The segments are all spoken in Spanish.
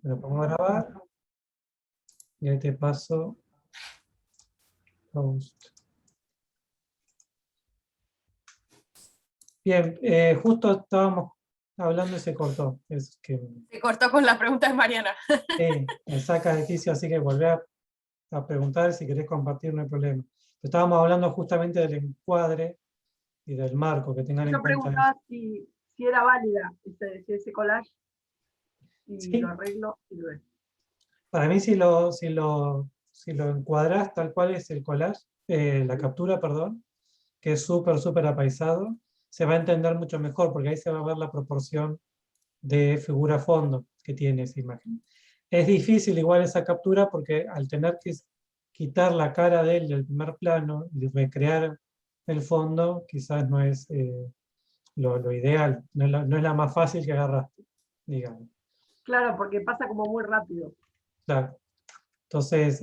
Lo pongo a grabar y ahí te paso host. Bien, justo estábamos hablando y se cortó. Es que Se cortó con la pregunta de Mariana. me saca de quicio, así que volví a preguntar si querés compartir, no hay problema. Estábamos hablando justamente del encuadre y del marco, que tengan en Yo cuenta eso. preguntaba si era válida ese collage, y lo Sí, arreglo y lo dejo. para mí si lo encuadrás tal cual es el collage, la captura, perdón, que es súper apaisado, se va a entender mucho mejor, porque ahí se va a ver la proporción de figura-fondo que tiene esa imagen. Es difícil igual esa captura porque al tener que quitar la cara de él del primer plano y recrear el fondo, quizás no es lo ideal, no es la más fácil que agarraste, digamos. Claro, porque pasa como muy rápido. Claro. Entonces,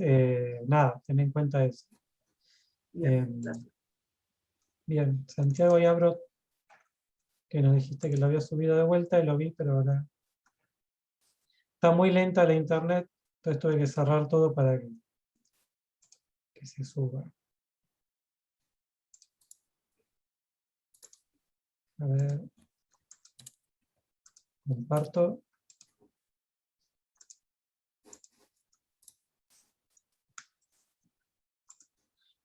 nada, ten en cuenta eso. Bien, gracias. Bien, Santiago y Abro, que nos dijiste que lo había subido de vuelta y lo vi, pero ahora está muy lenta la internet, entonces tuve que cerrar todo para que se suba. A ver, comparto.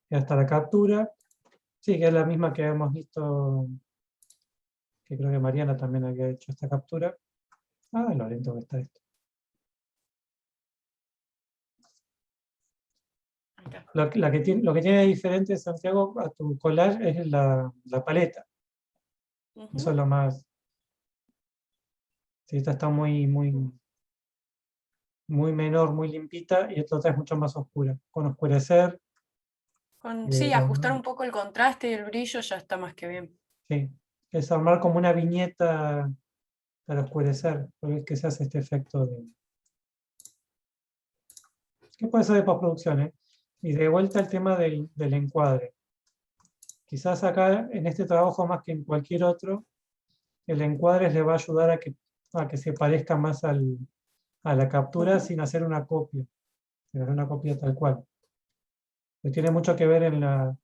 Y hasta la captura. Sí, que es la misma que hemos visto, que creo que Mariana también había hecho esta captura. Ah, lo lento que está esto. Lo que tiene de diferente, Santiago, a tu collage es la paleta. Eso es lo más... Sí, esta está muy menor, muy limpita, y esta otra es mucho más oscura. Con oscurecer. Sí, ajustar un poco el contraste y el brillo ya está más que bien. Sí, es armar como una viñeta para oscurecer, porque es que se hace este efecto de... ¿Qué puede ser de postproducción? Y de vuelta el tema del encuadre. Quizás acá, en este trabajo más que en cualquier otro, el encuadre le va a ayudar a que se parezca más a la captura sin hacer una copia, sin hacer una copia tal cual. Tiene mucho que ver en la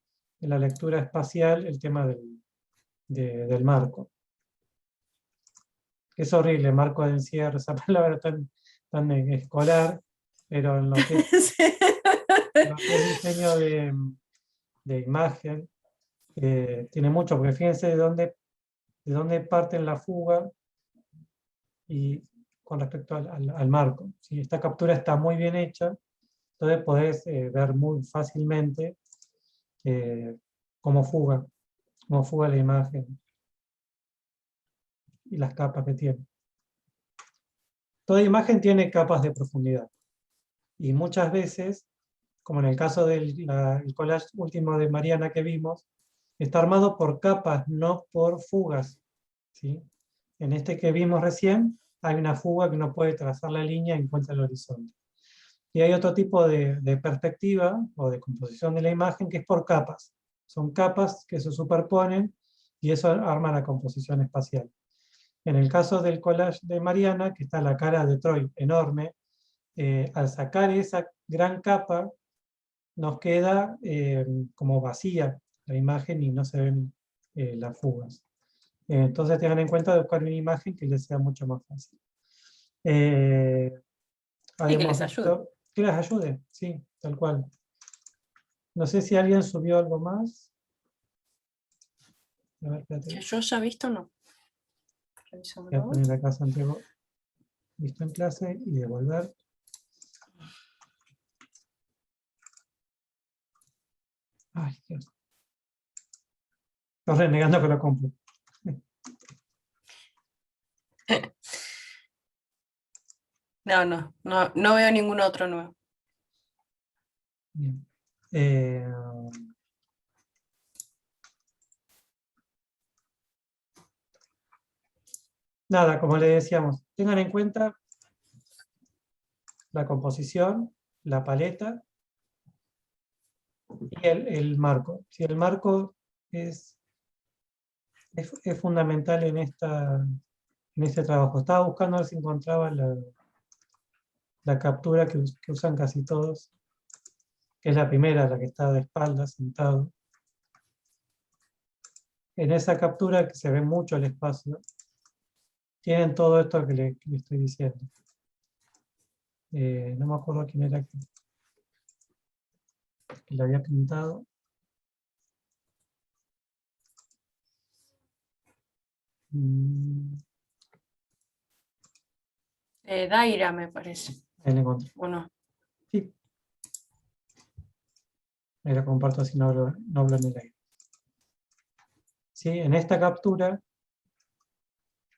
lectura espacial el tema del marco. Es horrible, marco de encierro, esa palabra tan escolar, pero en lo que es, lo que es diseño de imagen, tiene mucho, porque fíjense de dónde parten la fuga y con respecto al marco. Si esta captura está muy bien hecha, entonces podés ver muy fácilmente eh, cómo fuga la imagen y las capas que tiene. Toda imagen tiene capas de profundidad y muchas veces, como en el caso del el collage último de Mariana que vimos, está armado por capas, no por fugas, ¿sí? En este que vimos recién, hay una fuga que uno puede trazar la línea y encuentra el horizonte. Y hay otro tipo de perspectiva o de composición de la imagen que es por capas. Son capas que se superponen y eso arma la composición espacial. En el caso del collage de Mariana, que está la cara de Troy enorme, al sacar esa gran capa, nos queda como vacía la imagen y no se ven las fugas. Entonces tengan en cuenta de buscar una imagen que les sea mucho más fácil. Y que Habíamos les ayude. visto que les ayude, sí, tal cual. No sé si alguien subió algo más. A ver, espérate. Que yo haya visto, no. Voy a poner acá Santiago visto en clase y devolver. Ay, Dios. Estoy renegando con la compu. No veo ningún otro nuevo. Bien. Nada, como le decíamos, tengan en cuenta la composición, la paleta y el marco. Si el marco es fundamental en este trabajo. Estaba buscando a ver si encontraba la captura que usan casi todos, que es la primera, la que está de espaldas, sentado. En esa captura, que se ve mucho el espacio, tienen todo esto que le estoy diciendo. No me acuerdo quién era que lo había pintado. Daira, me parece. Ahí lo encontré. ¿O no? Sí. Ahí lo comparto así no hablo en el aire. ¿Sí? En esta captura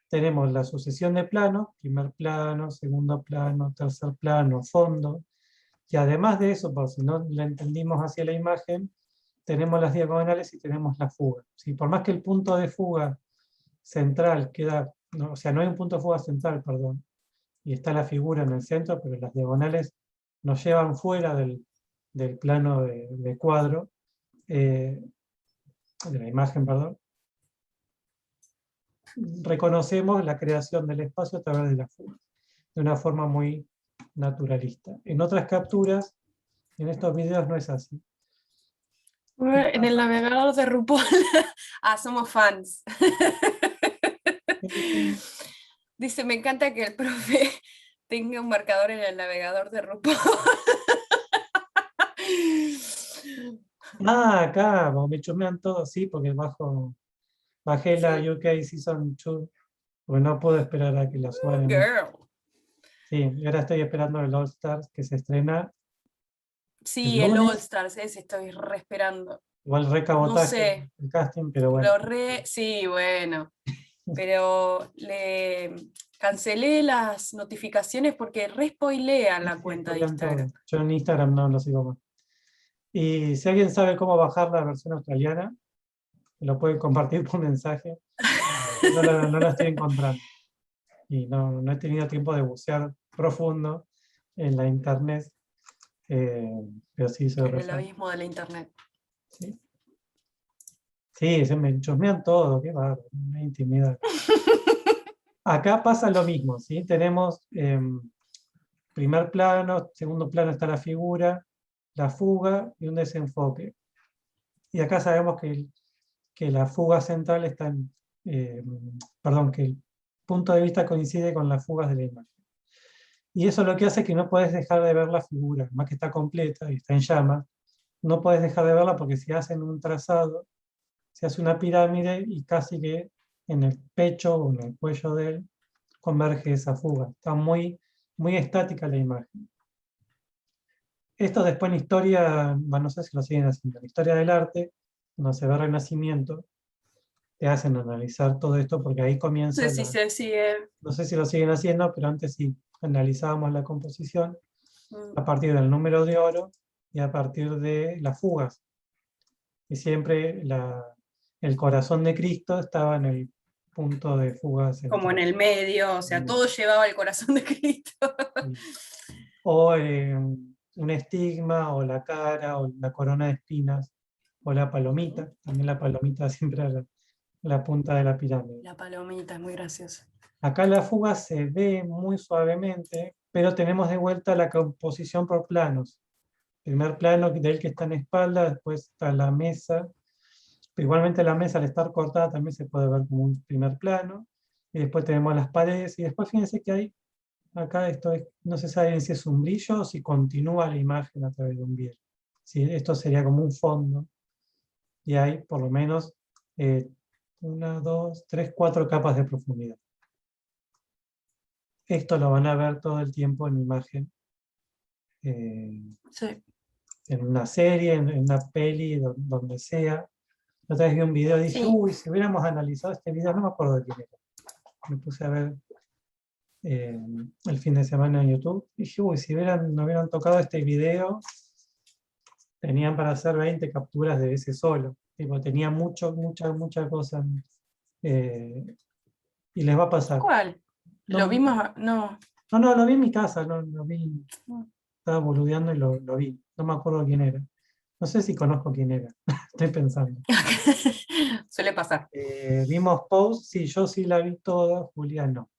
tenemos la sucesión de planos, primer plano, segundo plano, tercer plano, fondo. Y además de eso, por si no la entendimos hacia la imagen, tenemos las diagonales y tenemos la fuga. ¿Sí? Por más que el punto de fuga central queda, no, o sea, no hay un punto de fuga central, perdón, y está la figura en el centro, pero las diagonales nos llevan fuera del plano de cuadro, de la imagen, perdón. Reconocemos la creación del espacio a través de la fuga, de una forma muy naturalista. En otras capturas, en estos videos no es así. En el navegador de RuPaul. Somos fans. Dice, me encanta que el profe tenga un marcador en el navegador de RuPaul. Acá, me chumean todo, sí, porque bajé Sí. la UK Season 2, porque no puedo esperar a que la suban. Girl. Sí, y ahora estoy esperando el All Stars que se estrena. Sí, el el lunes. All Stars, ese estoy re esperando. Igual recabotaje No sé. el casting, pero bueno. Sí, bueno. Pero le cancelé las notificaciones porque re spoilean la Sí, cuenta de spoilean Instagram. todo. Yo en Instagram no lo sigo más. Y si alguien sabe cómo bajar la versión australiana, lo puede compartir por mensaje. No la estoy encontrando. Y no he tenido tiempo de bucear profundo en la internet. Pero sí soy En el refan. abismo de la internet. Sí, sí, se me chusmean todo, qué bárbaro, me intimida. Acá pasa lo mismo, ¿sí? Tenemos primer plano, segundo plano está la figura, la fuga y un desenfoque. Y acá sabemos que la fuga central está en, perdón, que el punto de vista coincide con las fugas de la imagen. Y eso lo que hace es que no puedes dejar de ver la figura, más que está completa y está en llamas, no puedes dejar de verla porque si hacen un trazado, se hace una pirámide y casi que en el pecho o en el cuello de él converge esa fuga. Está muy, muy estática la imagen. Esto después en historia, bueno, no sé si lo siguen haciendo, en historia del arte, cuando se ve Renacimiento, te hacen analizar todo esto porque ahí No comienza sé si se sigue. no sé si lo siguen haciendo, pero antes sí analizábamos la composición Mm. a partir del número de oro y a partir de las fugas. Y siempre el corazón de Cristo estaba en el punto de fuga central. Como en el medio, o sea, todo llevaba el corazón de Cristo. O un estigma, o la cara, o la corona de espinas, o la palomita. También la palomita siempre a la punta de la pirámide. La palomita es muy graciosa. Acá la fuga se ve muy suavemente, pero tenemos de vuelta la composición por planos. Primer plano del que está en espalda, después está la mesa. Pero igualmente la mesa al estar cortada también se puede ver como un primer plano. Y después tenemos las paredes. Y después fíjense que hay, acá esto no se sabe bien si es un brillo o si continúa la imagen a través de un vidrio. ¿Sí? Esto sería como un fondo. Y hay por lo menos 1, 2, 3, 4 capas de profundidad. Esto lo van a ver todo el tiempo en imagen. Sí. En una serie, en una peli, donde sea. La otra vez vi un video y dije, Sí. uy, si hubiéramos analizado este video, no me acuerdo de quién era. Me puse a ver el fin de semana en YouTube. Y dije, uy, si no hubieran tocado este video, tenían para hacer 20 capturas de ese solo. Tipo, tenía mucha cosa. Y les va a pasar. ¿Cuál? No, ¿Lo vimos? No. no, lo vi en mi casa, lo vi. Estaba boludeando y lo vi. No me acuerdo quién era. No sé si conozco quién era. Estoy pensando. Suele pasar. Vimos Pose, sí, yo sí la vi toda, Julián no.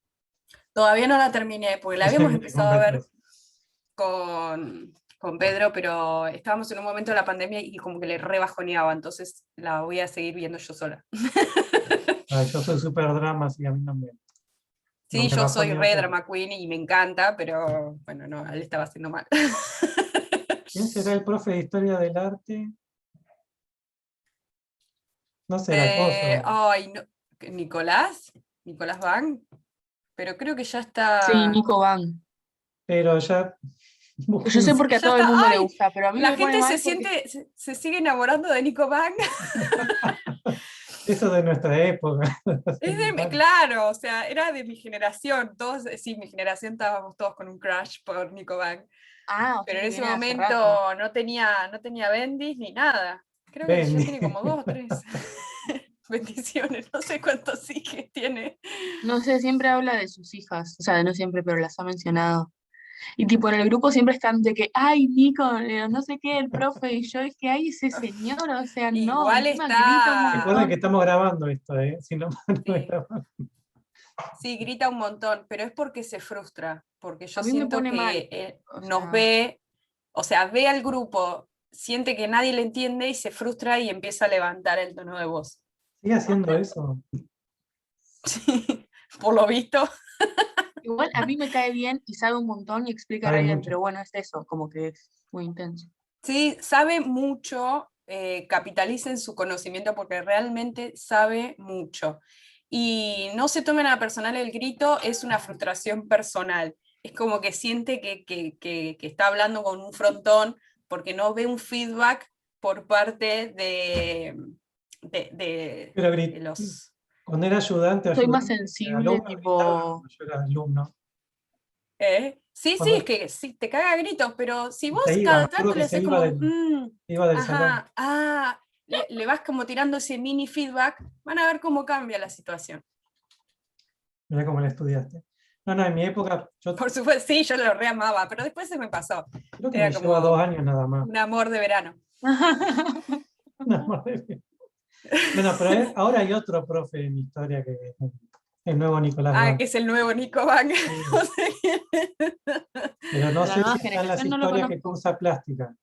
Todavía no la terminé, porque la habíamos empezado a ver con Pedro, pero estábamos en un momento de la pandemia y como que le rebajoneaba, entonces la voy a seguir viendo yo sola. Ay, yo soy súper drama, así que a mí no Sí, me yo soy bajonea, re pero drama queen y me encanta, pero bueno, no, él estaba haciendo mal. ¿quién será el profe de Historia del Arte? No será Coso, Ay, no, Nicolás Van, pero creo que ya Sí, está, Nico Van. pero ya Yo sé busquen- porque a ya todo el está, mundo le ay, gusta, pero a mí la me pone gente mal porque se sigue enamorando de Nico Van. eso de nuestra época. Claro, o sea, era de mi generación, todos, sí, mi generación estábamos todos con un crush por Nico Van, o sea pero en que ese viene de hace momento rato. no tenía bendis ni nada. Creo que ya Bendy. tiene como 2 o 3 bendiciones, no sé cuántos hijos tiene. No sé, siempre habla de sus hijas, o sea, no siempre, pero las ha mencionado. Y tipo en el grupo siempre están de que, ay, Nico, no sé qué, el profe, y yo es que hay ese señor, o sea, no, Igual encima grita un Recuerden que montón. estamos grabando esto, ¿eh? Si no, no Sí, grabamos. sí, grita un montón, pero es porque se frustra, porque yo A mí me siento pone mal, que o nos sea, ve, o sea, ve al grupo, siente que nadie le entiende y se frustra y empieza a levantar el tono de voz. Sigue haciendo eso. Sí, por lo visto. igual a mí me cae bien y sabe un montón y explica Sabe re bien, mucho. pero bueno, es eso, como que es muy intenso. Sí, sabe mucho, capitaliza en su conocimiento porque realmente sabe mucho. Y no se tomen a personal el grito, es una frustración personal. Es como que siente que está hablando con un frontón porque no ve un feedback por parte Pero de los... cuando era ayudante, Soy más ayudante, sensible, alumno gritaba tipo, cuando yo era alumno. Sí, sí, es Cuando que sí, te caga a gritos, pero si se vos iba, me cada acuerdo tanto que le haces como, se iba del salón. ajá, le vas como tirando ese mini feedback, van a ver cómo cambia la situación. Mira cómo la estudiaste. No, no, en mi época, yo Por supuesto, sí, yo lo reamaba, pero después se me pasó. creo que me Era lleva 2 como años nada más. un amor de verano. Nada más bueno, pero ahora hay otro profe en historia que es el nuevo Nicolás Ah, Van. que es el nuevo Nico Bang. Sí, pero no la sé nueva si están las generación no lo historias que conozco. cursa plástica.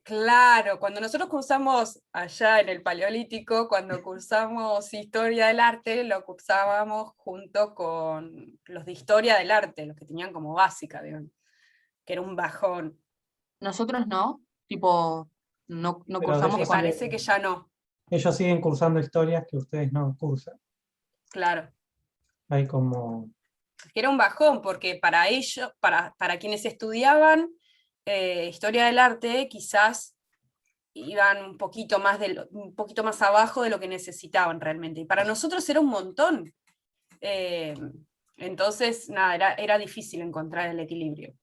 Claro, cuando nosotros cursamos allá en el Paleolítico, cuando cursamos Historia del Arte, lo cursábamos junto con los de Historia del Arte, los que tenían como básica, digamos, que era un bajón. Nosotros no, tipo, no Pero cursamos Me ellos con... parece que ya no, siguen cursando historias que ustedes no cursan. claro. Hay como, Que era un bajón, porque para ellos, para quienes estudiaban Historia del Arte, quizás iban un poquito más abajo de lo que necesitaban realmente. Y para nosotros era un montón. Eh, entonces, nada, era difícil encontrar el equilibrio.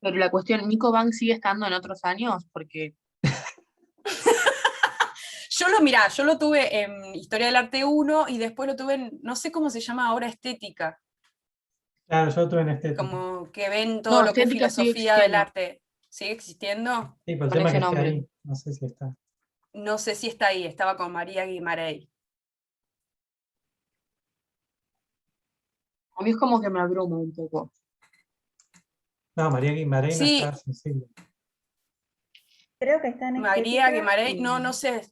Pero la cuestión, ¿Nico Van sigue estando en otros años? Porque Yo lo tuve en Historia del Arte 1 y después lo tuve en, no sé cómo se llama ahora, Estética, claro, yo tuve en estética. como que ven todo no, lo que es estética sigue filosofía del existiendo arte. ¿Sigue existiendo? Sí, pero el con tema es ese que esté nombre. ahí, no sé si está. No sé si está ahí, estaba con María Guimarães. A mí es como que me abruma un poco. No, María Guimarães no Sí, está sensible. Creo que está en María estética. Guimarães, no sé.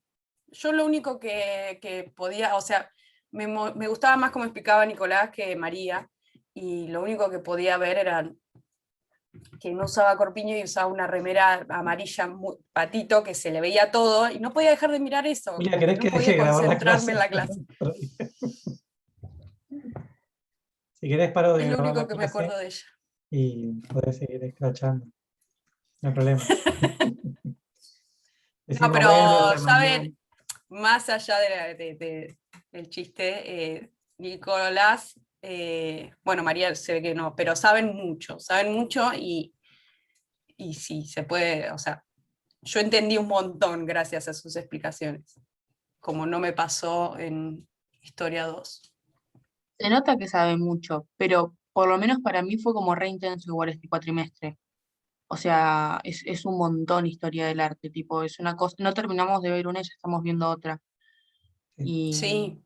Yo lo único que podía, o sea, me gustaba más cómo explicaba Nicolás que María, y lo único que podía ver era que no usaba corpiño y usaba una remera amarilla patito que se le veía todo, y no podía dejar de mirar eso, Mira, como ¿querés no que deje podía de grabar la concentrarme clase? en la clase. Si querés paro de Es lo grabar único la que me clase acuerdo de ella. y podés seguir escrachando. No hay problema. No, Decimos, bueno, pero, hasta mañana. ¿saben? Más allá del chiste, Nicolás, bueno, María se ve que no, pero saben mucho y sí, se puede, o sea, yo entendí un montón gracias a sus explicaciones, como no me pasó en Historia 2. Se nota que sabe mucho, pero por lo menos para mí fue como re intenso igual este cuatrimestre. O sea, es un montón historia del arte, tipo, es una cosa, no terminamos de ver una y ya estamos viendo otra. Sí. Y Sí,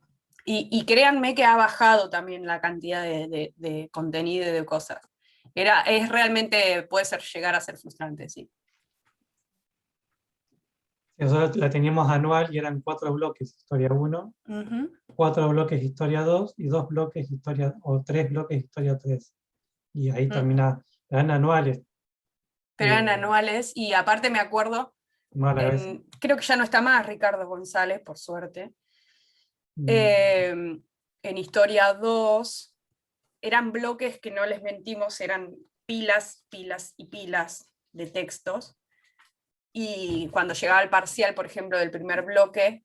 Y créanme que ha bajado también la cantidad de contenido y de cosas. Es realmente, llegar a ser frustrante, sí. Nosotros la teníamos anual y eran 4 bloques historia 1, Ujú. 4 bloques historia 2 y 2 bloques historia, o 3 bloques historia 3. Y ahí terminaba. Eran anuales. Pero eran anuales, y aparte me acuerdo, Mala vez. creo que ya no está más Ricardo González, por suerte. En Historia 2 eran bloques que no les mentimos, eran pilas, pilas y pilas de textos. Y cuando llegaba el parcial, por ejemplo, del primer bloque,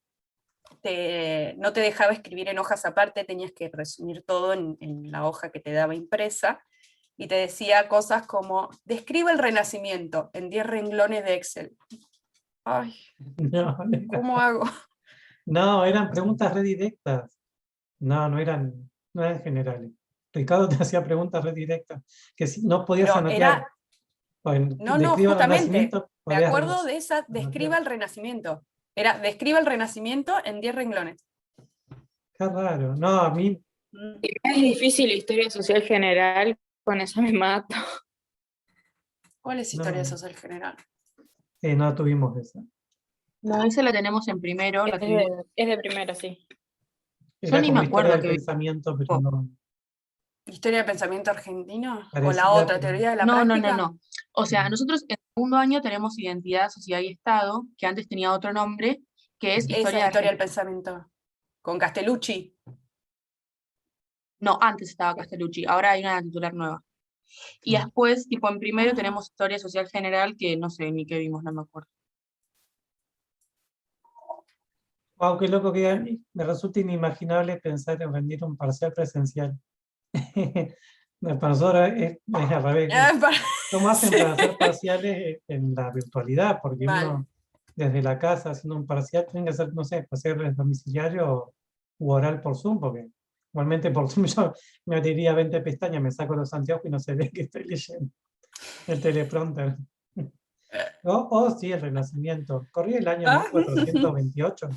no te dejaba escribir en hojas aparte, tenías que resumir todo en la hoja que te daba impresa, y te decía cosas como, describe el Renacimiento en 10 renglones de Excel. Ay, No, ¿cómo hago? no, eran preguntas redirectas. No eran generales. Ricardo te hacía preguntas redirectas que si no podías Pero anotar. era, Describa no, el justamente, Renacimiento, me podías acuerdo de esa, describa el Renacimiento. Era, describa el Renacimiento en 10 renglones. Qué raro. No, a mí Es difícil historia social general, con eso me mato. ¿Cuál es No. Historia Social General? no tuvimos esa. No, esa la tenemos en primero, la tuvimos. Es de primero, sí. Era ni como me historia acuerdo del que pensamiento, pero no. ¿Historia del pensamiento argentino? ¿O la Parecida, otra, pero- teoría de la No. práctica? O sea, Mm. nosotros en segundo año tenemos Identidad, Sociedad y Estado, que antes tenía otro nombre, que es Esa Esa Historia es de Historia del Argentina. Pensamiento. Con Castellucci. No, antes estaba Castellucci, ahora hay una titular nueva. Y Sí. después, tipo en primero Ah. tenemos Historia Social General, que no sé ni qué vimos, no me acuerdo. Wow, qué loco que me resulta inimaginable pensar en rendir un parcial presencial. Para nosotros es al revés. ¿Cómo hacen Sí. para hacer parciales en la virtualidad? Porque Mal. uno desde la casa haciendo un parcial tiene que hacer, no sé, parcial domiciliario u oral por Zoom, porque igualmente por Zoom yo me abriría 20 pestañas, me saco los anteojos y no se ve que estoy leyendo el teleprompter. O sí, el Renacimiento. Corría el año Ah. 1428.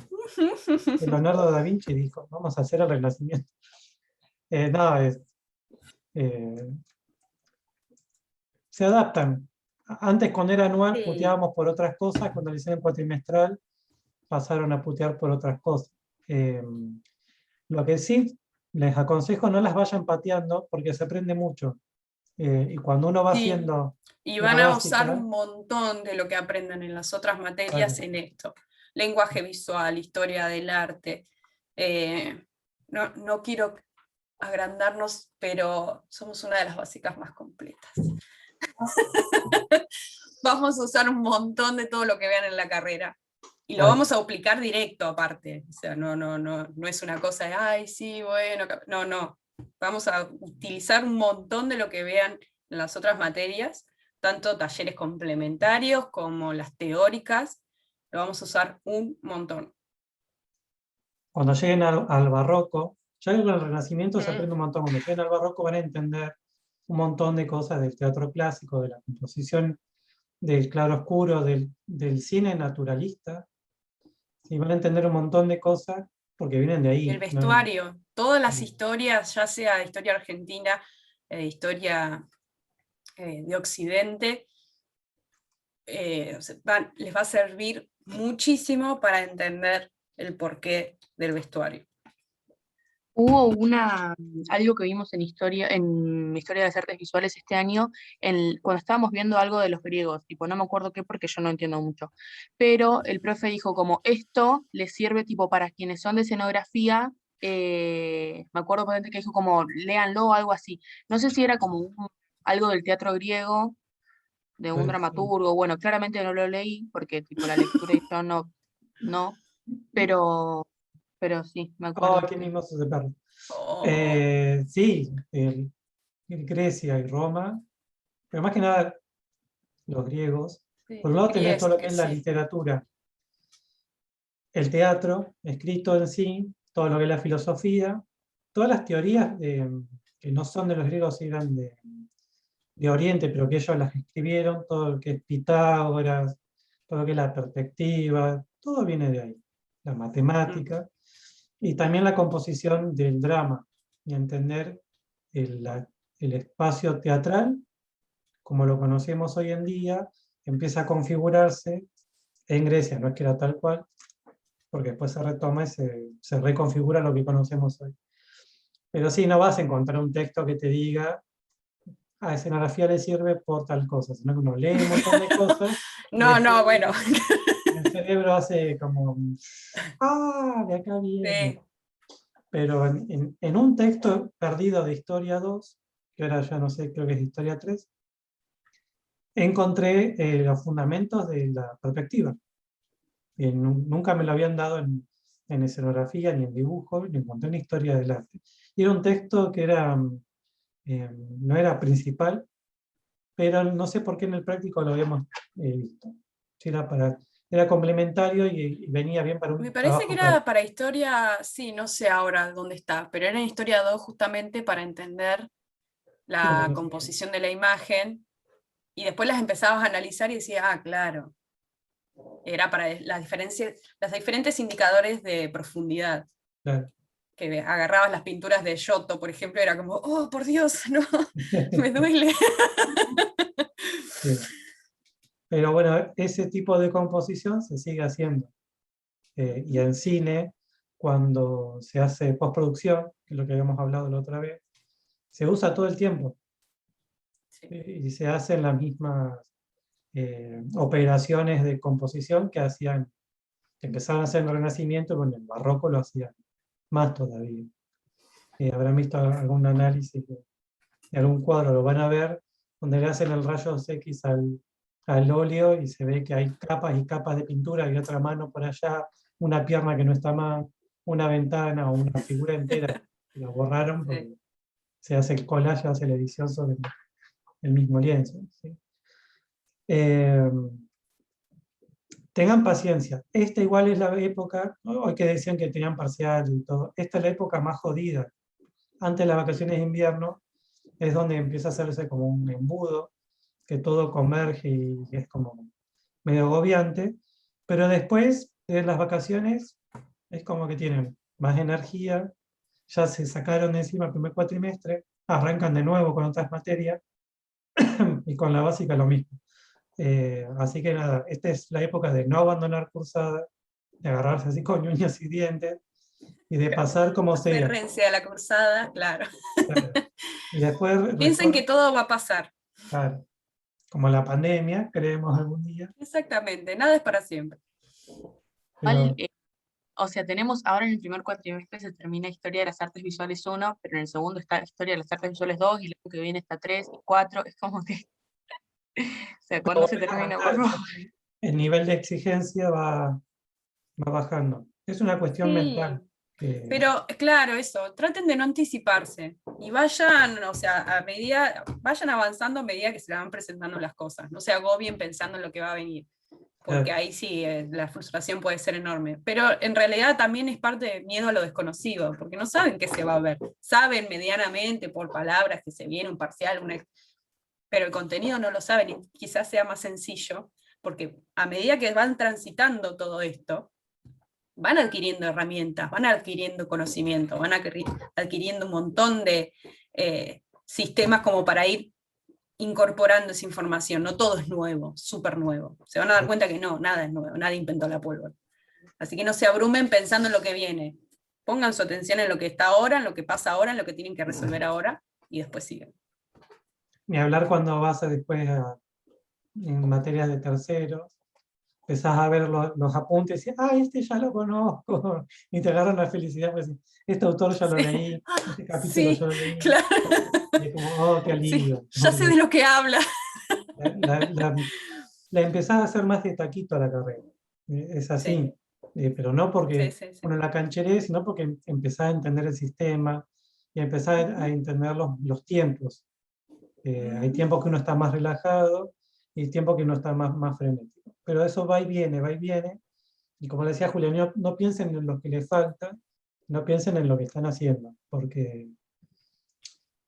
Y Leonardo da Vinci dijo, vamos a hacer el Renacimiento. No, se adaptan. Antes cuando era anual Sí. puteábamos por otras cosas, cuando lo hicieron cuatrimestral pasaron a putear por otras cosas. Lo que sí les aconsejo, no las vayan pateando porque se aprende mucho. Y cuando uno va Sí. haciendo Y la van a usar básica, un montón de lo que aprenden en las otras materias Claro. en esto. Lenguaje visual, historia del arte. No quiero agrandarnos, pero somos una de las básicas más completas. Vamos a usar un montón de todo lo que vean en la carrera. Y lo Claro. vamos a aplicar directo aparte. O sea, no es una cosa de, ay, sí, bueno, no. Vamos a utilizar un montón de lo que vean en las otras materias, tanto talleres complementarios como las teóricas, lo vamos a usar un montón. cuando lleguen al barroco, ya en el Renacimiento se Mm. aprende un montón. Cuando lleguen al barroco van a entender un montón de cosas del teatro clásico, de la composición, del claroscuro, del cine naturalista. Y van a entender un montón de cosas porque vienen de ahí. El ¿no? vestuario, todas las Sí. historias, ya sea historia argentina, historia de Occidente, les va a servir muchísimo para entender el porqué del vestuario. Hubo algo que vimos en historia de las artes visuales este año, cuando estábamos viendo algo de los griegos, tipo, no me acuerdo qué porque yo no entiendo mucho, pero el profe dijo como, esto les sirve tipo para quienes son de escenografía, me acuerdo potente que dijo como, léanlo o algo así, no sé si era como algo del teatro griego, de un Sí. dramaturgo, bueno, claramente no lo leí, porque tipo la lectura y yo no, pero sí, me acuerdo. Oh, qué mimoso ese perro. Oh, Sí, Grecia y Roma, pero más que nada los griegos. sí, Por un lado tenés todo lo que es la sí. literatura, el teatro, escrito en sí, todo lo que es la filosofía, todas las teorías que no son de los griegos, eran de Oriente, pero que ellos las escribieron, todo lo que es Pitágoras, todo lo que es la perspectiva, todo viene de ahí. La matemática. Y también la composición del drama y entender el espacio teatral, como lo conocemos hoy en día, empieza a configurarse en Grecia, no es que era tal cual, porque después se retoma y se reconfigura lo que conocemos hoy. Pero sí, no vas a encontrar un texto que te diga a escenografía le sirve por tal cosa, sino que uno lee un montón de cosas. y No, no, después bueno. el cerebro hace como, de acá viene. Sí. Pero en un texto perdido de Historia 2, que ahora ya no sé, creo que es Historia 3, encontré los fundamentos de la perspectiva. Nunca me lo habían dado en escenografía, ni en dibujo, ni encontré en Historia del arte. Y era un texto que no era principal, pero no sé por qué en el práctico lo habíamos visto. Sí, era complementario y venía bien para un Me parece que trabajo era práctico. para historia, sí, no sé ahora dónde está, pero era en historia 2 justamente para entender Sí, lo la conocía. composición de la imagen y después las empezabas a analizar y decías, ah, claro, era para las diferentes indicadores de profundidad. Claro. Que agarrabas las pinturas de Giotto, por ejemplo, era como, oh, por Dios, no, me duele. Sí. Pero bueno, ese tipo de composición se sigue haciendo. Y en cine, cuando se hace postproducción, que es lo que habíamos hablado la otra vez, se usa todo el tiempo. Sí. Y se hacen las mismas operaciones de composición que empezaron a hacer en el Renacimiento, y bueno, en el Barroco lo hacían más todavía. Habrán visto algún análisis de algún cuadro, lo van a ver, donde le hacen el rayos X al óleo y se ve que hay capas y capas de pintura, y otra mano por allá, una pierna que no está más, una ventana o una figura entera, que lo borraron porque Sí. se hace el collage, hace la edición sobre el mismo lienzo. ¿Sí? Eh, Tengan paciencia. Esta igual es la época, hoy que decían que tenían parcial y todo, esta es la época más jodida. Antes de las vacaciones de invierno es donde empieza a hacerse como un embudo, que todo converge y es como medio agobiante, pero después de las vacaciones es como que tienen más energía, ya se sacaron de encima el primer cuatrimestre, arrancan de nuevo con otras materias y con la básica lo mismo. Así que nada, esta es la época de no abandonar cursada, de agarrarse así con uñas y dientes y de pasar como sea. Aférrense a la cursada, claro. Claro. Y después Piensen que todo va a pasar. claro, como la pandemia, creemos algún día, Exactamente, nada es para siempre. Igual, pero o sea, tenemos ahora en el primer cuatrimestre se termina Historia de las Artes Visuales 1, pero en el segundo está Historia de las Artes Visuales 2 y luego que viene está 3 y 4. Es como que, o sea, ¿cuándo se termina, por favor? el nivel de exigencia va bajando. Es una cuestión Sí, mental. pero claro, eso, traten de no anticiparse y vayan, o sea, vayan avanzando a medida que se le van presentando las cosas, no se agobien pensando en lo que va a venir, porque ahí sí, la frustración puede ser enorme, pero en realidad también es parte de miedo a lo desconocido, porque no saben qué se va a ver, saben medianamente por palabras que se viene un parcial, pero el contenido no lo saben y quizás sea más sencillo, porque a medida que van transitando todo esto, van adquiriendo herramientas, van adquiriendo conocimiento, van adquiriendo un montón de sistemas como para ir incorporando esa información. No todo es nuevo, súper nuevo. Se van a dar cuenta que no, nada es nuevo, nadie inventó la pólvora. Así que no se abrumen pensando en lo que viene. Pongan su atención en lo que está ahora, en lo que pasa ahora, en lo que tienen que resolver ahora, y después siguen. Ni hablar cuando vas después en materias de terceros, empezás a ver los apuntes y este ya lo conozco, y te agarran la felicidad, pues este autor ya lo Sí. leí, este capítulo Sí, ya lo leí, claro. y es como, oh, qué Sí, alivio. ya sé de lo que habla. La empezás a hacer más de taquito a la carrera. Es así. Pero no Sí, porque sí, sí. uno la cancheree, sino porque empezás a entender el sistema y empezás a entender los tiempos. Hay tiempos que uno está más relajado y tiempos que uno está más frenético. Pero eso va y viene, va y viene. Y como le decía Julián, no piensen en lo que les falta, no piensen en lo que están haciendo, porque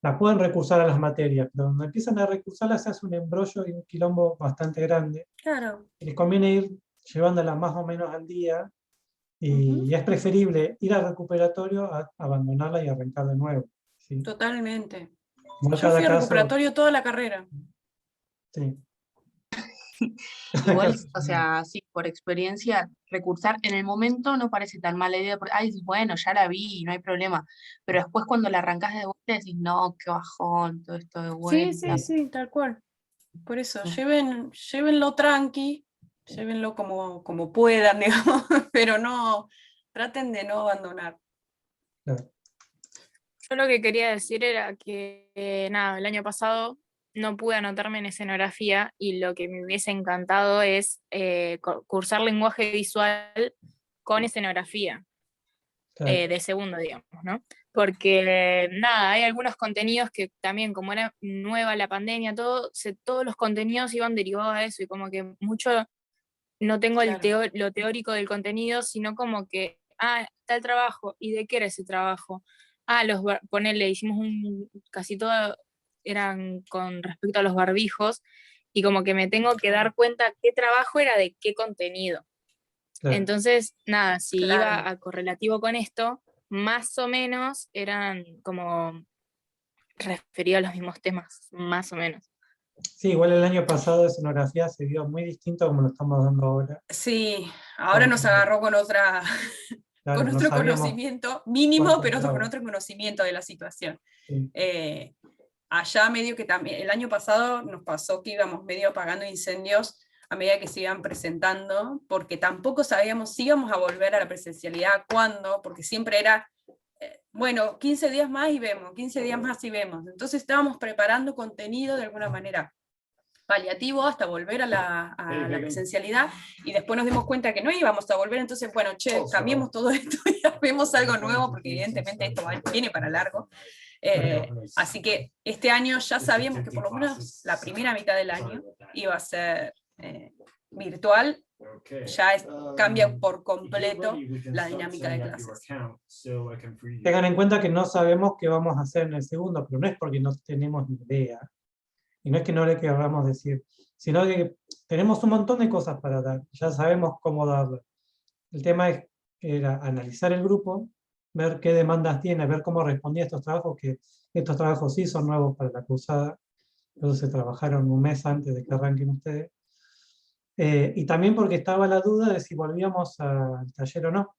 la pueden recursar a las materias, pero cuando empiezan a recursarlas se hace un embrollo y un quilombo bastante grande. Claro. Y les conviene ir llevándolas más o menos al día Y es preferible ir al recuperatorio a abandonarla y arrancar de nuevo. ¿sí? Totalmente. Igual Yo cada fui al caso- recuperatorio toda la carrera. sí. Igual, o sea, sí, por experiencia, recursar en el momento no parece tan mala idea, porque, ay, bueno, ya la vi, no hay problema. Pero después cuando la arrancás de vuelta decís, no, qué bajón, todo esto de Sí, sí, vuelta. sí, tal cual. Por eso, Mm. llévenlo tranqui, llévenlo como puedan, digamos, pero no, traten de no abandonar. Claro. Yo lo que quería decir era que, nada, el año pasado no pude anotarme en escenografía y lo que me hubiese encantado es cursar lenguaje visual con escenografía, Claro. de segundo, digamos, ¿no? Porque, nada, hay algunos contenidos que también, como era nueva la pandemia, todos los contenidos iban derivados a eso y como que mucho no tengo Claro. lo teórico del contenido, sino como que, está el trabajo, ¿y de qué era ese trabajo? Ponele, casi todo eran con respecto a los barbijos, y como que me tengo que dar cuenta qué trabajo era de qué contenido. Claro. Entonces, nada, si Claro. iba a correlativo con esto, más o menos eran como referidos a los mismos temas, más o menos. Sí, igual el año pasado de escenografía se dio muy distinto como lo estamos dando ahora. Sí, ahora nos agarró con Claro, con no otro sabíamos conocimiento mínimo, cuánto pero con entraba. otro conocimiento de la situación. Sí, Allá medio que también, el año pasado nos pasó que íbamos medio apagando incendios a medida que se iban presentando, porque tampoco sabíamos si íbamos a volver a la presencialidad, cuándo, porque siempre era, bueno, 15 días más y vemos, 15 días más y vemos. Entonces estábamos preparando contenido de alguna manera paliativo hasta volver a la presencialidad, y después nos dimos cuenta que no íbamos a volver, entonces, bueno, che, cambiemos todo esto y hacemos algo nuevo, porque evidentemente esto viene para largo. Así que este año ya sabíamos que por lo menos la primera mitad del año iba a ser virtual, ya cambia por completo la dinámica de clases. tengan en cuenta que no sabemos qué vamos a hacer en el segundo, pero no es porque no tenemos ni idea. Y no es que no le queramos decir, sino que tenemos un montón de cosas para dar, ya sabemos cómo darlas. El tema es que era analizar el grupo, ver qué demandas tiene, ver cómo respondía a estos trabajos, que estos trabajos sí son nuevos para la cursada, entonces se trabajaron un mes antes de que arranquen ustedes. Y también porque estaba la duda de si volvíamos al taller o no.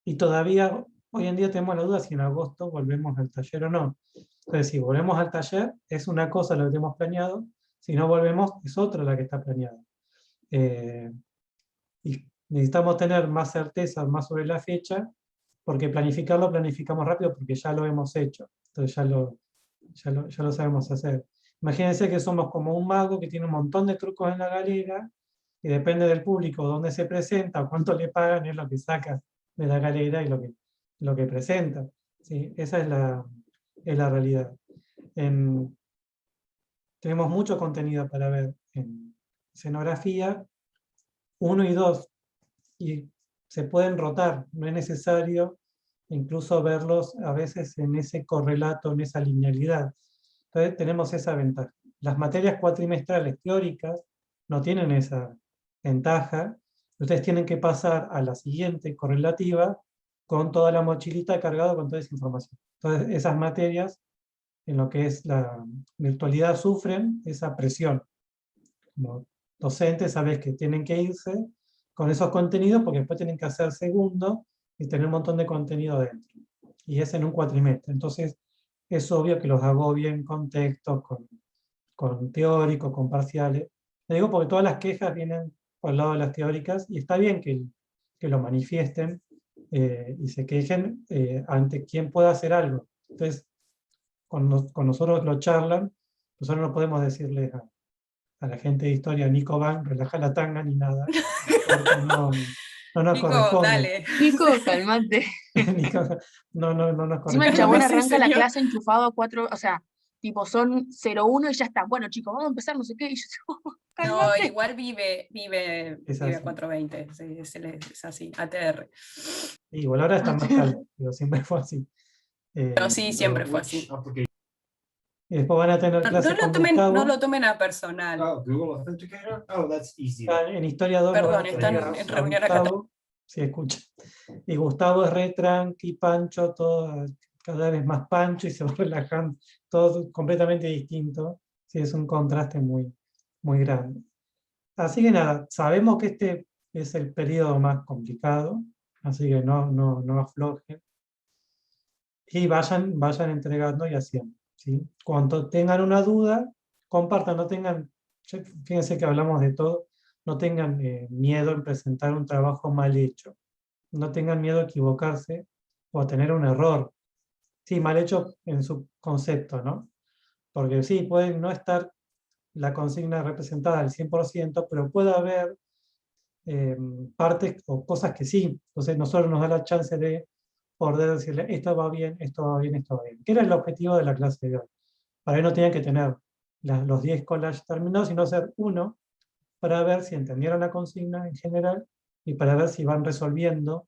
Y todavía, hoy en día tenemos la duda si en agosto volvemos al taller o no. Entonces, si volvemos al taller, es una cosa lo que tenemos planeado, si no volvemos, es otra la que está planeada. Y necesitamos tener más certeza, más sobre la fecha, porque planificarlo planificamos rápido porque ya lo hemos hecho. Entonces ya lo sabemos hacer. Imagínense que somos como un mago que tiene un montón de trucos en la galera, y depende del público, dónde se presenta, cuánto le pagan, es lo que saca de la galera y lo que presenta. ¿sí? Esa es la realidad. Tenemos mucho contenido para ver en escenografía 1 y 2, y se pueden rotar, no es necesario incluso verlos a veces en ese correlato, en esa linealidad. Entonces tenemos esa ventaja. Las materias cuatrimestrales teóricas no tienen esa ventaja. Ustedes tienen que pasar a la siguiente correlativa con toda la mochilita cargada con toda esa información. Entonces esas materias, en lo que es la virtualidad, sufren esa presión. Como docentes sabes que tienen que irse con esos contenidos porque después tienen que hacer segundo y tener un montón de contenido dentro. Y es en un cuatrimestre. Entonces es obvio que los hago bien con textos, con teóricos, con parciales. Le digo porque todas las quejas vienen por el lado de las teóricas, y está bien que lo manifiesten y se quejen ante quien pueda hacer algo. Entonces, con nosotros lo charlan, nosotros no podemos decirles a la gente de historia, Nico Van, relaja la tanga ni nada, porque no nos Nico, corresponde. dale. Nico, calmate. Nico, no nos Encima el corresponde. chabón Sí, arranca la señor. clase enchufado a 4, o sea, tipo son 0-1 y ya está. Bueno, chicos, vamos a empezar, no sé qué. Y yo, No, calmate. igual vive Es a así. 420, sí, es así, ATR. Igual ahora está más calmo, pero siempre fue así. Pero sí, siempre fue así. Y después van a tener clase con Gustavo. No lo tomen a personal. En Historia 2 lo van Perdón, a tener están en a reunión acá. Gustavo, sí escucha. Y Gustavo es re tranqui, Pancho, todo cada vez más Pancho y se va relajando, todo completamente distinto. Sí, es un contraste muy, muy grande. Así que nada, sabemos que este es el periodo más complicado, así que no aflojen. Y vayan entregando y haciendo, ¿sí? Cuando tengan una duda, compartan, no tengan, fíjense que hablamos de todo, no tengan miedo en presentar un trabajo mal hecho, no tengan miedo a equivocarse o a tener un error. Sí, mal hecho en su concepto, ¿no? Porque sí, puede no estar la consigna representada al 100%, pero puede haber partes o cosas que sí. Entonces nosotros nos da la chance de poder decirle, esto va bien, esto va bien, esto va bien. ¿Qué era el objetivo de la clase de hoy? Para que no tenían que tener los 10 collages terminados, sino hacer uno para ver si entendieron la consigna en general y para ver si van resolviendo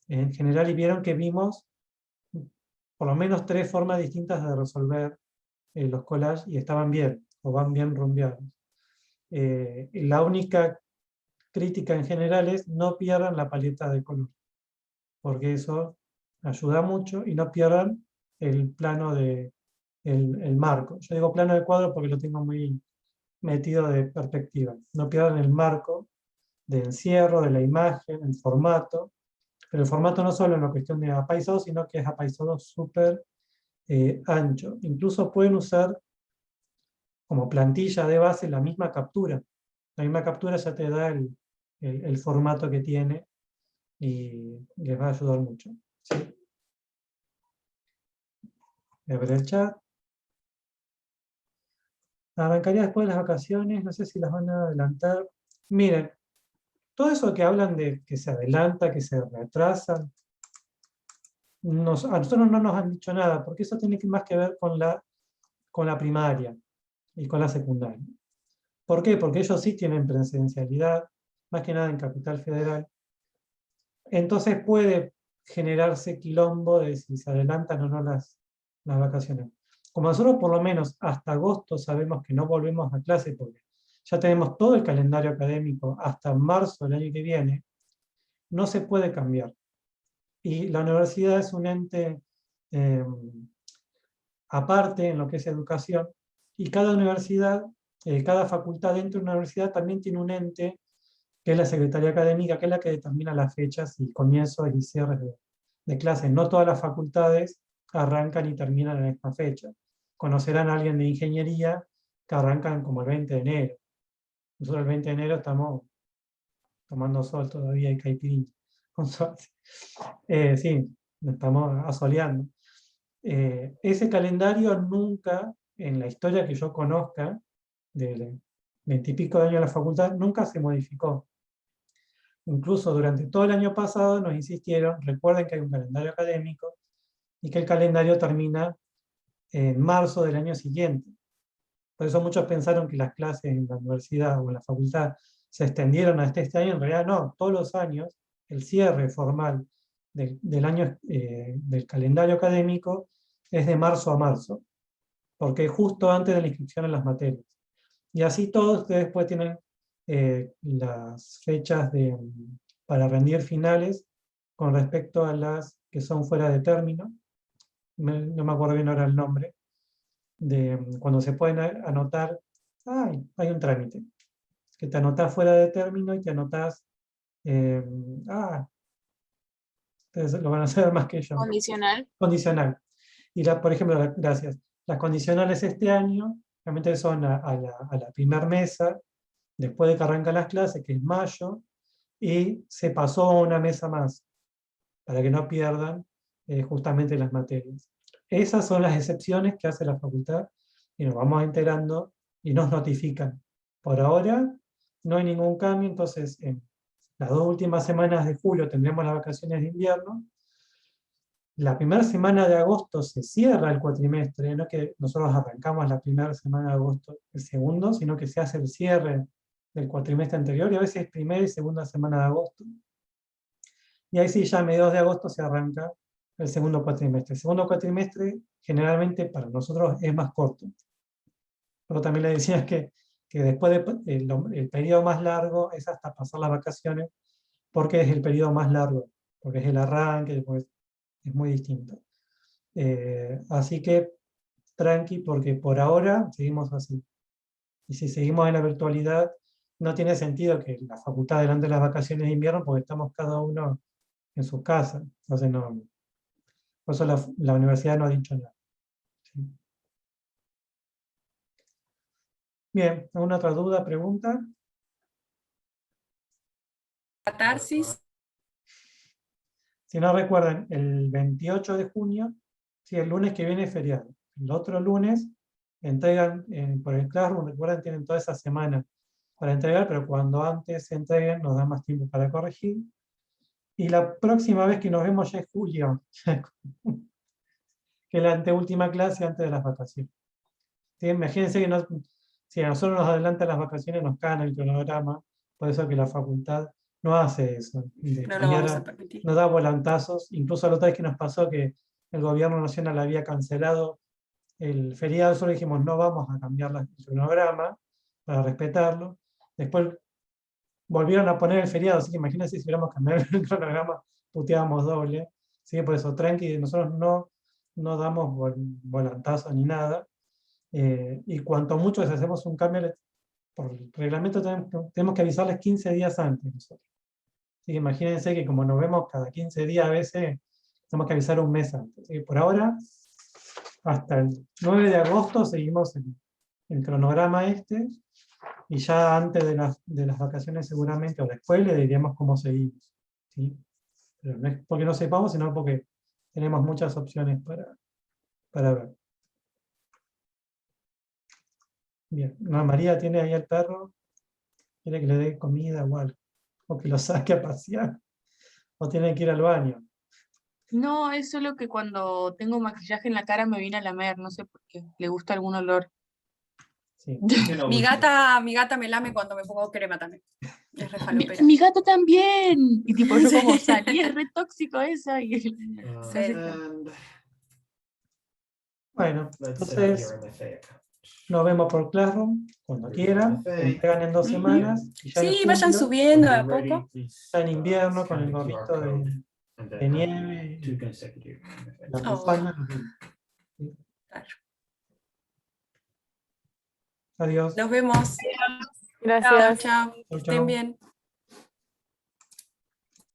en general y vieron que vimos por lo menos 3 formas distintas de resolver los collages y estaban bien o van bien rumbeados. La única crítica en general es no pierdan la paleta de color, porque eso ayuda mucho y no pierdan el plano el marco. Yo digo plano de cuadro porque lo tengo muy metido de perspectiva. No pierdan el marco de encierro, de la imagen, el formato, pero el formato no solo en la cuestión de apaisado, sino que es apaisado súper ancho. Incluso pueden usar como plantilla de base la misma captura. La misma captura ya te da el formato que tiene y les va a ayudar mucho. ¿Sí? Voy a ver el chat. Arrancaría después de las vacaciones, no sé si las van a adelantar. Miren, todo eso que hablan de que se adelanta, que se retrasa, a nosotros no nos han dicho nada, porque eso tiene más que ver con la primaria y con la secundaria. ¿Por qué? Porque ellos sí tienen presencialidad, más que nada en Capital Federal. Entonces puede generarse quilombo de si se adelantan o no las vacaciones. Como nosotros por lo menos hasta agosto sabemos que no volvemos a clase porque ya tenemos todo el calendario académico hasta marzo del año que viene, no se puede cambiar. Y la universidad es un ente aparte en lo que es educación, y cada universidad, cada facultad dentro de una universidad también tiene un ente que es la Secretaría Académica, que es la que determina las fechas y comienzos y cierres de clases. No todas las facultades arrancan y terminan en esta fecha. Conocerán a alguien de ingeniería que arrancan como el 20 de enero. Nosotros el 20 de enero estamos tomando sol todavía y caipirinha, con suerte. Sí, estamos asoleando. Ese calendario nunca, en la historia que yo conozca, de 20 y pico de años de la facultad, nunca se modificó. Incluso durante todo el año pasado nos insistieron, recuerden que hay un calendario académico y que el calendario termina en marzo del año siguiente. Por eso muchos pensaron que las clases en la universidad o en la facultad se extendieron hasta este año. En realidad no, todos los años el cierre formal del año del calendario académico es de marzo a marzo, porque es justo antes de la inscripción en las materias. Y así todos ustedes después tienen las fechas para rendir finales con respecto a las que son fuera de término. No me acuerdo bien ahora el nombre, de cuando se pueden anotar, hay un trámite, que te anotás fuera de término y te anotás, ustedes lo van a hacer más que yo. Condicional. Condicional. Y por ejemplo, gracias, las condicionales este año, realmente son a la primera mesa, después de que arrancan las clases, que es mayo, y se pasó a una mesa más, para que no pierdan justamente las materias. Esas son las excepciones que hace la facultad, y nos vamos enterando y nos notifican. Por ahora no hay ningún cambio, entonces en las 2 últimas semanas de julio tendremos las vacaciones de invierno. La primera semana de agosto se cierra el cuatrimestre, no que nosotros arrancamos la primera semana de agosto el segundo, sino que se hace el cierre del cuatrimestre anterior, y a veces primera y segunda semana de agosto. Y ahí sí, ya a mediados de agosto se arranca el segundo cuatrimestre. El segundo cuatrimestre generalmente para nosotros es más corto. Pero también le decía que después el periodo más largo es hasta pasar las vacaciones, porque es el periodo más largo, porque es el arranque, pues, es muy distinto. Así que tranqui, porque por ahora seguimos así. Y si seguimos en la virtualidad, no tiene sentido que la facultad adelante las vacaciones de invierno, porque estamos cada uno en su casa. Entonces no, por eso la universidad no ha dicho nada. ¿Sí? Bien, ¿alguna otra duda, pregunta? Catarsis. Si no recuerdan, el 28 de junio, sí, el lunes que viene es feriado. El otro lunes entregan por el Classroom, recuerden, tienen toda esa semana para entregar, pero cuando antes se entreguen nos da más tiempo para corregir. Y la próxima vez que nos vemos ya es julio, que es la anteúltima clase antes de las vacaciones. ¿Sí? Imagínense que si a nosotros nos adelantan las vacaciones nos caen el cronograma, por eso que la facultad no hace eso. No lo vamos a permitir. No da volantazos. Incluso la otra vez que nos pasó que el gobierno nacional había cancelado el feriado, solo dijimos no vamos a cambiar el cronograma para respetarlo. Después volvieron a poner el feriado, así que imagínense si hubiéramos cambiado el cronograma, puteábamos doble. ¿Sí? Por eso, tranqui, nosotros no damos volantazos ni nada. Y cuanto mucho si hacemos un cambio, por reglamento tenemos que avisarles 15 días antes nosotros. Así que imagínense que como nos vemos cada 15 días a veces, tenemos que avisar un mes antes. Así que por ahora, hasta el 9 de agosto seguimos el cronograma y ya antes de las vacaciones seguramente, o después, le diríamos cómo seguimos. ¿Sí? Pero no es porque no sepamos, sino porque tenemos muchas opciones para ver. Bien, no, María tiene ahí el perro, quiere que le dé comida o algo, o que lo saque a pasear, o tiene que ir al baño. No, es solo que cuando tengo maquillaje en la cara me viene a lamer, no sé por qué, le gusta algún olor. Sí. Mi gata me lame cuando me pongo crema también. Es re falopera. Mi gato también. Y tipo, yo como salí, es re tóxico eso. Y Sí. Bueno, entonces nos vemos por Classroom cuando quieran, entregan en 2 semanas. Y ya en Sí, vayan julio, subiendo de a poco. ya en invierno con el gorrito de nieve, la bufanda, nos vemos. ¿Sí? Claro. Adiós. Nos vemos. Gracias. Chao, chao. Chau, Estén chau. bien.